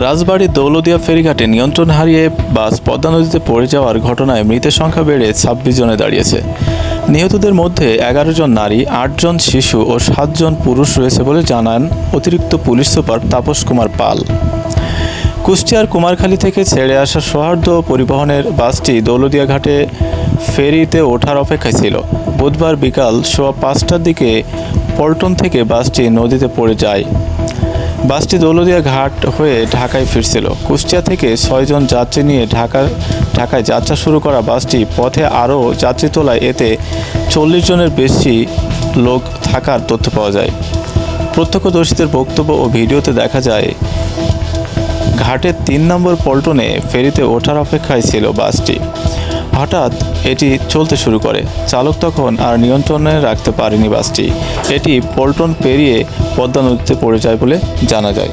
রাজবাড়ীর দৌলতদিয়া ফেরিঘাটে নিয়ন্ত্রণ হারিয়ে বাস পদ্মা নদীতে পড়ে যাওয়ার ঘটনায় মৃতের সংখ্যা বেড়ে ২৬ জনে দাঁড়িয়েছে। নিহতদের মধ্যে ১১ জন নারী, ৮ জন শিশু ও ৭ জন পুরুষ রয়েছে বলে জানান অতিরিক্ত পুলিশ সুপার তাপস কুমার পাল। কুষ্টিয়ার কুমারখালী থেকে ছেড়ে আসা সৌহার্দ্য পরিবহনের বাসটি দৌলতদিয়া ঘাটে ফেরিতে ওঠার অপেক্ষায় ছিল। বুধবার বিকাল ৫:১৫টার দিকে পল্টন থেকে বাসটি নদীতে পড়ে যায়। বাসটি দৌলতদিয়া ঘাট হয়ে ঢাকায় ফিরছিল। কুষ্টিয়া থেকে ৬ জন যাত্রী নিয়ে ঢাকায় যাত্রা শুরু করা বাসটি পথে আরও যাত্রী তোলায় এতে ৪০ জনের বেশি লোক থাকার তথ্য পাওয়া যায়। প্রত্যক্ষদর্শীদের বক্তব্য ও ভিডিওতে দেখা যায় ঘাটের ৩ নম্বর পল্টনে ফেরিতে ওঠার অপেক্ষায় ছিল বাসটি। হঠাৎ এটি চলতে শুরু করে। চালক তখন আর নিয়ন্ত্রণে রাখতে পারেনি বাসটি। এটি পল্টন পেরিয়ে পদ্মা নদীতে পড়ে যায় বলে জানা যায়।